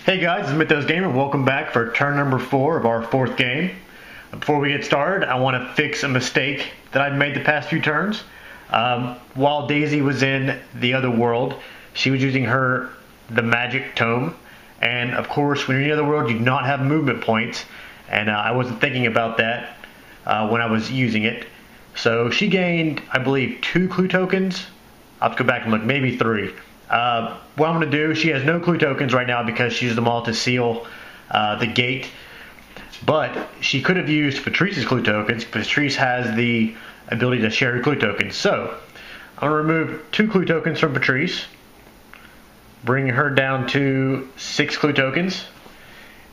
Hey guys, it's Mythos Gamer. Welcome back for turn number 4 of our 4th game. Before we get started, I want to fix a mistake that I've made the past few turns. While Daisy was in the other world, she was using the magic tome. And of course, when you're in the other world, you do not have movement points. And I wasn't thinking about that when I was using it. So she gained, I believe, 2 clue tokens. I'll have to go back and look, maybe 3. What I'm going to do, she has no clue tokens right now because she used them all to seal the gate. But she could have used Patrice's clue tokens. Patrice has the ability to share clue tokens. So, I'm going to remove 2 clue tokens from Patrice. Bring her down to 6 clue tokens.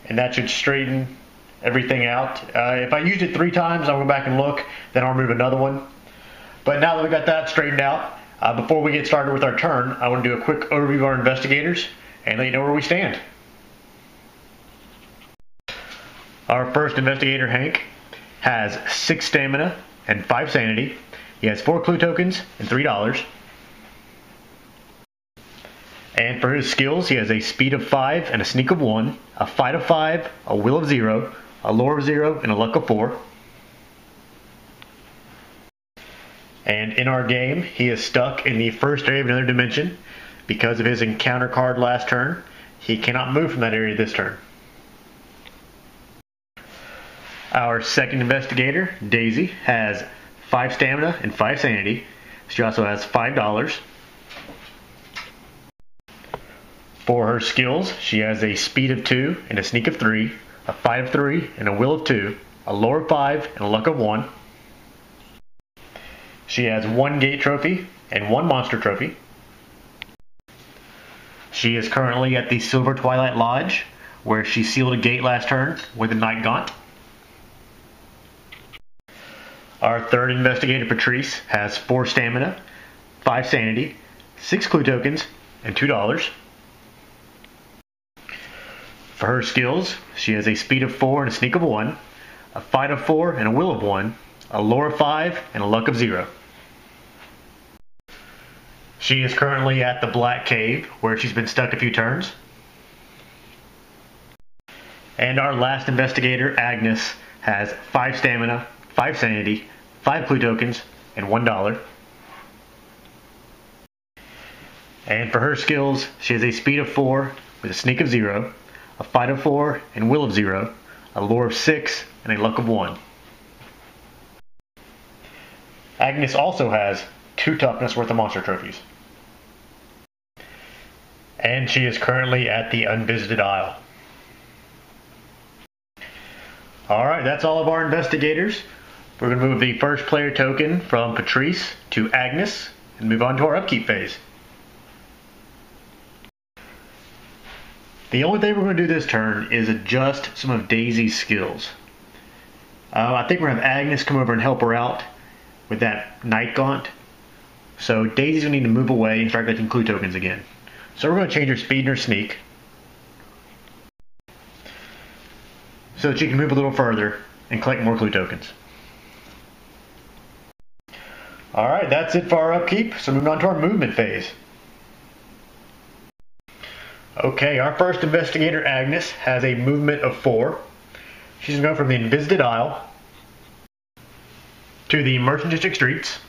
And that should straighten everything out. If I used it 3 times, I'll go back and look. Then I'll remove another one. But now that we got that straightened out, before we get started with our turn, I want to do a quick overview of our investigators and let you know where we stand. Our first investigator, Hank, has 6 stamina and 5 sanity. He has 4 clue tokens and $3. And for his skills, he has a speed of 5 and a sneak of 1, a fight of 5, a will of 0, a lore of 0, and a luck of 4. And in our game, he is stuck in the first area of another dimension. Because of his encounter card last turn, he cannot move from that area this turn. Our second investigator, Daisy, has 5 stamina and 5 sanity. She also has $5. For her skills, she has a speed of 2 and a sneak of 3, a fight of 3 and a will of 2, a lore of 5 and a luck of 1. She has 1 gate trophy and 1 monster trophy. She is currently at the Silver Twilight Lodge, where she sealed a gate last turn with a night gaunt. Our third investigator, Patrice, has 4 stamina, 5 sanity, 6 clue tokens, and $2. For her skills, she has a speed of 4 and a sneak of 1, a fight of 4 and a will of 1, a lore of 5, and a luck of 0. She is currently at the Black Cave, where she's been stuck a few turns. And our last investigator, Agnes, has 5 stamina, 5 sanity, 5 clue tokens, and $1. And for her skills, she has a speed of 4 with a sneak of 0, a fight of 4 and will of 0, a lore of 6, and a luck of 1. Agnes also has 2 toughness worth of monster trophies. And she is currently at the Unvisited Isle. Alright, that's all of our investigators. We're going to move the first player token from Patrice to Agnes and move on to our upkeep phase. The only thing we're going to do this turn is adjust some of Daisy's skills. I think we're going to have Agnes come over and help her out with that night gaunt. So Daisy's going to need to move away and start collecting clue tokens again. So we're going to change her speed and her sneak so that she can move a little further and collect more clue tokens. Alright, that's it for our upkeep. So moving on to our movement phase. Okay, our first investigator, Agnes, has a movement of 4. She's going to go from the Invisited Isle to the Merchant District streets,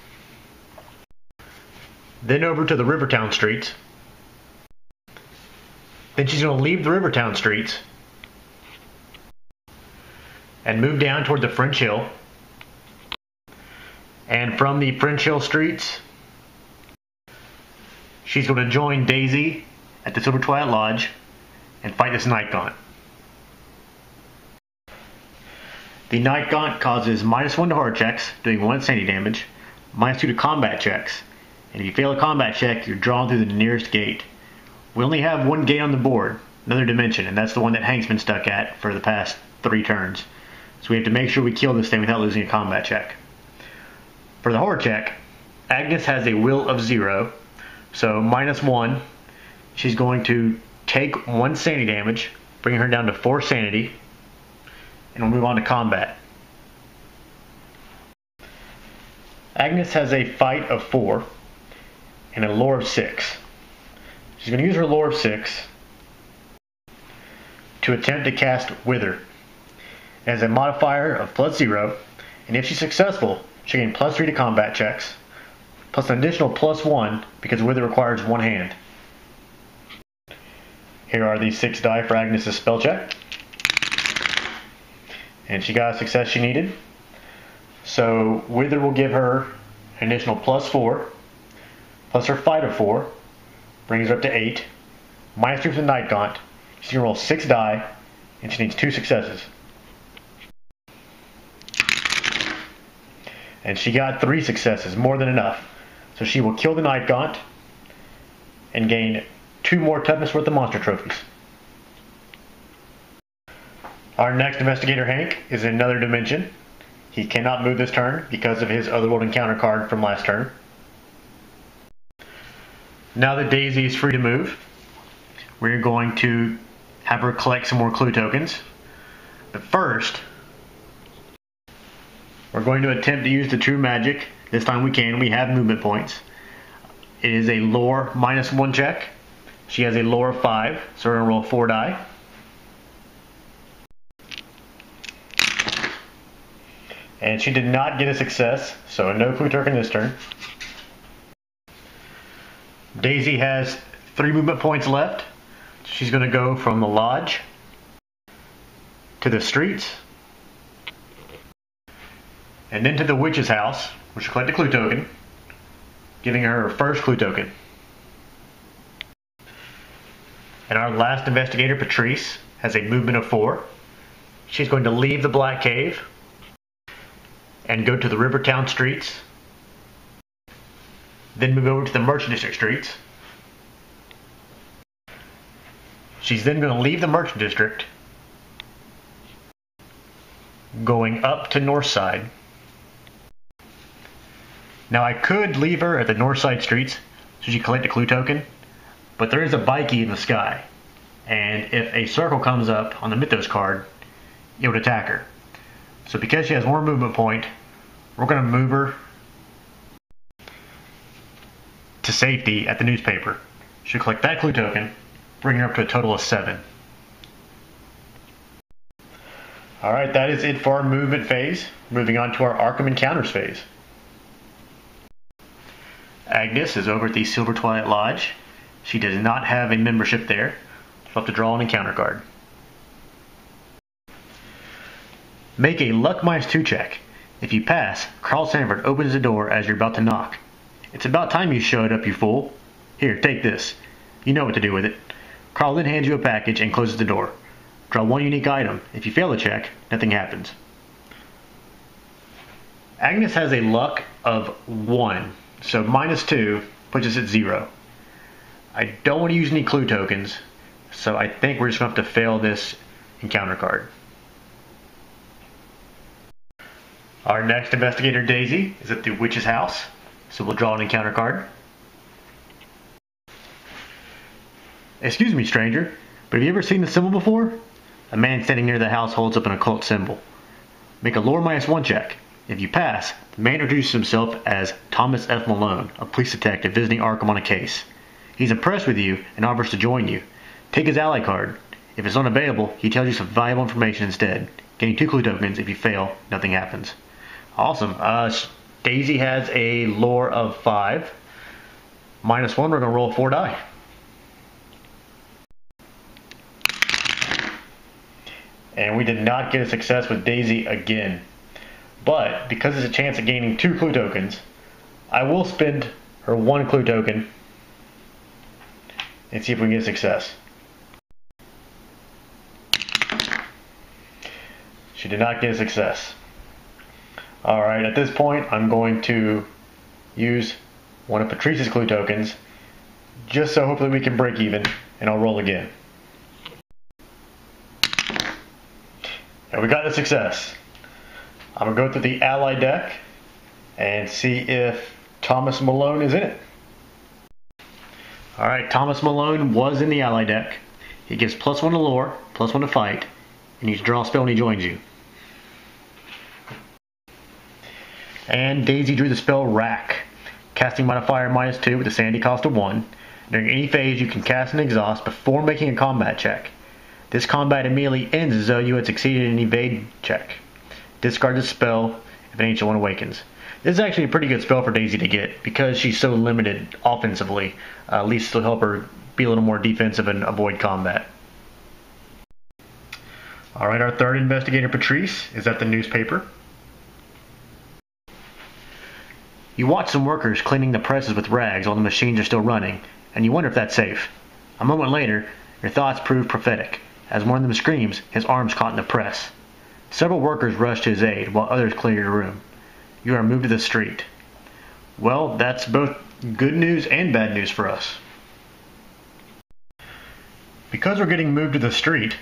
then over to the Rivertown streets. Then she's going to leave the Rivertown streets and move down toward the French Hill. And from the French Hill streets, she's going to join Daisy at the Silver Twilight Lodge and fight this night gaunt. The night gaunt causes -1 to hard checks, doing 1 sanity damage, -2 to combat checks, and if you fail a combat check, you're drawn through the nearest gate. We only have 1 gate on the board, another dimension, and that's the one that Hank's been stuck at for the past 3 turns. So we have to make sure we kill this thing without losing a combat check. For the horror check, Agnes has a will of 0, so -1. She's going to take 1 sanity damage, bringing her down to 4 sanity, and we'll move on to combat. Agnes has a fight of 4 and a lore of 6. She's going to use her lore of 6 to attempt to cast Wither. It has a modifier of +0, and if she's successful, she gains +3 to combat checks, plus an additional +1 because Wither requires one hand. Here are the 6 die for Agnes' spell check. And she got a success she needed. So Wither will give her an additional +4, plus her fight of 4, brings her up to 8, -3 for the Night Gaunt. She's going to roll 6 die, and she needs 2 successes. And she got 3 successes, more than enough. So she will kill the Night Gaunt and gain 2 more toughness worth of monster trophies. Our next Investigator Hank is in another dimension. He cannot move this turn because of his Otherworld Encounter card from last turn. Now that Daisy is free to move, we're going to have her collect some more clue tokens. But first, we're going to attempt to use the True Magic. This time we can. We have movement points. It is a lore -1 check. She has a lore of 5, so we're going to roll 4 die. And she did not get a success, so no clue token this turn. Daisy has 3 movement points left. She's going to go from the lodge to the streets, and then to the witch's house, where she'll collect a clue token, giving her her first clue token. And our last investigator, Patrice, has a movement of 4. She's going to leave the Black Cave and go to the Rivertown streets, then move over to the Merchant District streets. She's then going to leave the Merchant District, going up to Northside. Now I could leave her at the Northside streets so she collect a clue token, but there is a Bikey in the sky, and if a circle comes up on the Mythos card, it would attack her. So because she has 1 movement point, we're going to move her to safety at the newspaper. She'll collect that clue token, bringing her up to a total of 7. Alright, that is it for our movement phase. Moving on to our Arkham Encounters phase. Agnes is over at the Silver Twilight Lodge. She does not have a membership there. She'll have to draw an encounter card. Make a luck -2 check. If you pass, Carl Sanford opens the door as you're about to knock. It's about time you showed up, you fool. Here, take this. You know what to do with it. Carl then hands you a package and closes the door. Draw 1 unique item. If you fail the check, nothing happens. Agnes has a luck of 1, so -2 puts us at 0. I don't want to use any clue tokens, so I think we're just going to have to fail this encounter card. Our next investigator, Daisy, is at the witch's house, so we'll draw an encounter card. Excuse me, stranger, but have you ever seen the symbol before? A man standing near the house holds up an occult symbol. Make a lore -1 check. If you pass, the man introduces himself as Thomas F. Malone, a police detective visiting Arkham on a case. He's impressed with you and offers to join you. Take his ally card. If it's unavailable, he tells you some valuable information instead. Getting 2 clue tokens. If you fail, nothing happens. Awesome. Daisy has a lore of 5. -1, we're going to roll 4 die. And we did not get a success with Daisy again. But because there's a chance of gaining 2 clue tokens, I will spend her 1 clue token and see if we can get a success. She did not get a success. Alright, at this point I'm going to use one of Patrice's clue tokens just so hopefully we can break even, and I'll roll again. And we got a success. I'm going to go through the ally deck and see if Thomas Malone is in it. Alright, Thomas Malone was in the ally deck. He gets +1 to lore, +1 to fight, and you can draw a spell when he joins you. And Daisy drew the spell Rack. Casting modifier -2 with a sanity cost of 1. During any phase you can cast and exhaust before making a combat check. This combat immediately ends as though you had succeeded in an evade check. Discard the spell if an ancient one awakens. This is actually a pretty good spell for Daisy to get because she's so limited offensively. At least it'll help her be a little more defensive and avoid combat. Alright, our third investigator, Patrice, is at the newspaper. You watch some workers cleaning the presses with rags while the machines are still running, and you wonder if that's safe. A moment later, your thoughts prove prophetic, as one of them screams, his arms caught in the press. Several workers rush to his aid, while others clear your room. You are moved to the street. Well, that's both good news and bad news for us. Because we're getting moved to the street,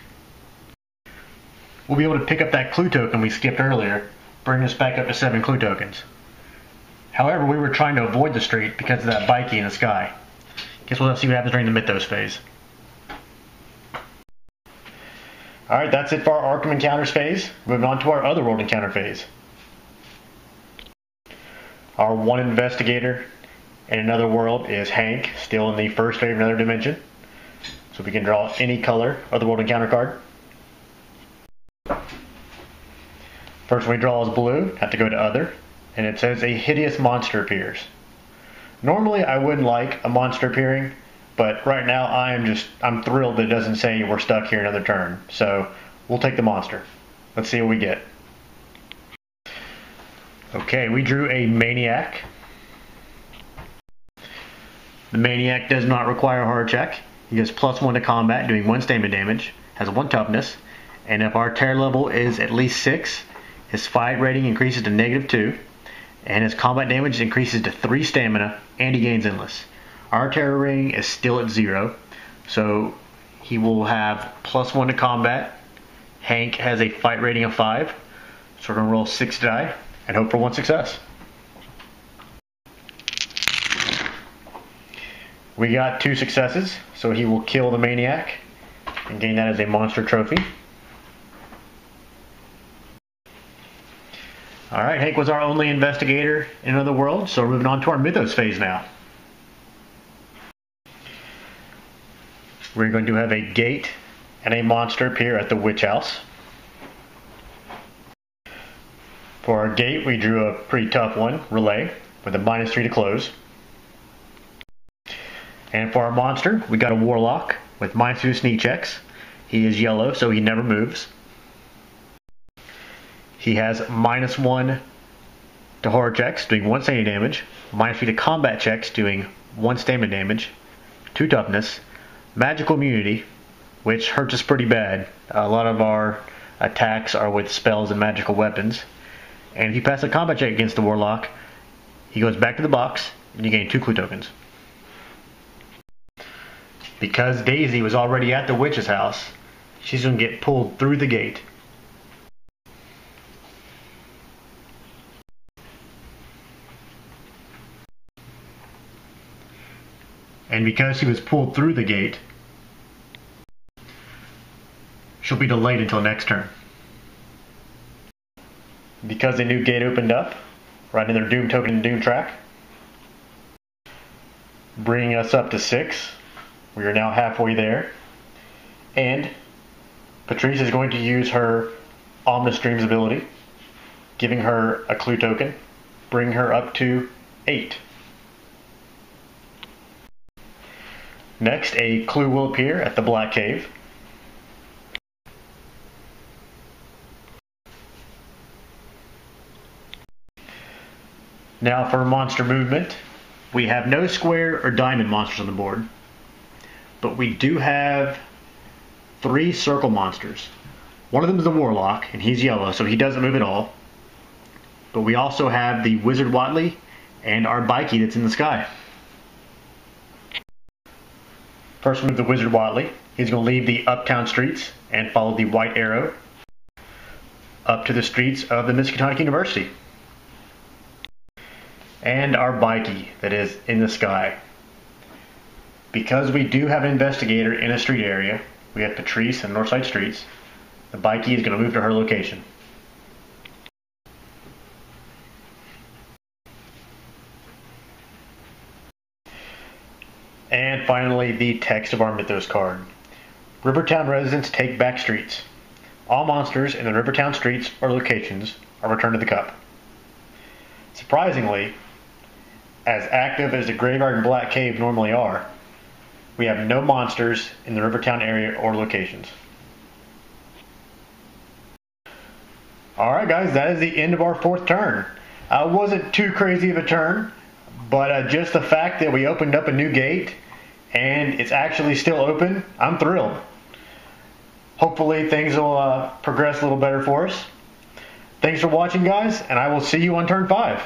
we'll be able to pick up that clue token we skipped earlier, bringing us back up to 7 clue tokens. However, we were trying to avoid the street because of that bikie in the sky. Guess we'll see what happens during the Mythos phase. Alright, that's it for our Arkham Encounters phase. Moving on to our other world encounter phase. Our one investigator in another world is Hank, still in the first phase of another dimension. So we can draw any color of the world encounter card. First one we draw is blue, have to go to other, and it says a hideous monster appears. Normally I wouldn't like a monster appearing, but right now I'm thrilled that it doesn't say we're stuck here another turn. So we'll take the monster. Let's see what we get. Okay, we drew a maniac. The maniac does not require a hard check. He gets +1 to combat, doing 1 stamina damage, has 1 toughness, and if our terror level is at least 6, his fight rating increases to -2, and his combat damage increases to 3 stamina, and he gains endless. Our terror rating is still at 0, so he will have +1 to combat. Hank has a fight rating of 5, so we're going to roll 6 die and hope for 1 success. We got 2 successes, so he will kill the maniac and gain that as a monster trophy. Alright, Hank was our only investigator in another world, so we're moving on to our Mythos phase now. We're going to have a gate and a monster appear at the witch house. For our gate, we drew a pretty tough one, Relay, with a -3 to close. And for our monster, we got a warlock with -2 to sneak checks. He is yellow, so he never moves. He has -1 to horror checks, doing 1 sanity damage, -3 to combat checks, doing 1 stamina damage, 2 toughness, magical immunity, which hurts us pretty bad. A lot of our attacks are with spells and magical weapons. And if you pass a combat check against the warlock, he goes back to the box, and you gain 2 clue tokens. Because Daisy was already at the witch's house, she's going to get pulled through the gate. And because she was pulled through the gate, she'll be delayed until next turn. Because a new gate opened up, right in their Doom token and Doom track, bringing us up to 6. We are now halfway there. And Patrice is going to use her Ominous Dreams ability, giving her a clue token, bringing her up to 8. Next, a clue will appear at the Black Cave. Now for monster movement, we have no square or diamond monsters on the board, but we do have 3 circle monsters. One of them is the warlock, and he's yellow, so he doesn't move at all. But we also have the wizard Watley and our bikie that's in the sky. First move the wizard Watley. He's going to leave the uptown streets and follow the white arrow up to the streets of the Miskatonic University. And our bikie that is in the sky. Because we do have an investigator in a street area, we have Patrice and Northside Streets, the bikie is going to move to her location. And finally, the text of our Mythos card. Rivertown residents take back streets. All monsters in the Rivertown streets or locations are returned to the cup. Surprisingly, as active as the Graveyard and Black Cave normally are, we have no monsters in the Rivertown area or locations. Alright guys, that is the end of our fourth turn. Wasn't too crazy of a turn, but just the fact that we opened up a new gate and it's actually still open, I'm thrilled. Hopefully things will progress a little better for us. Thanks for watching guys, and I will see you on turn 5.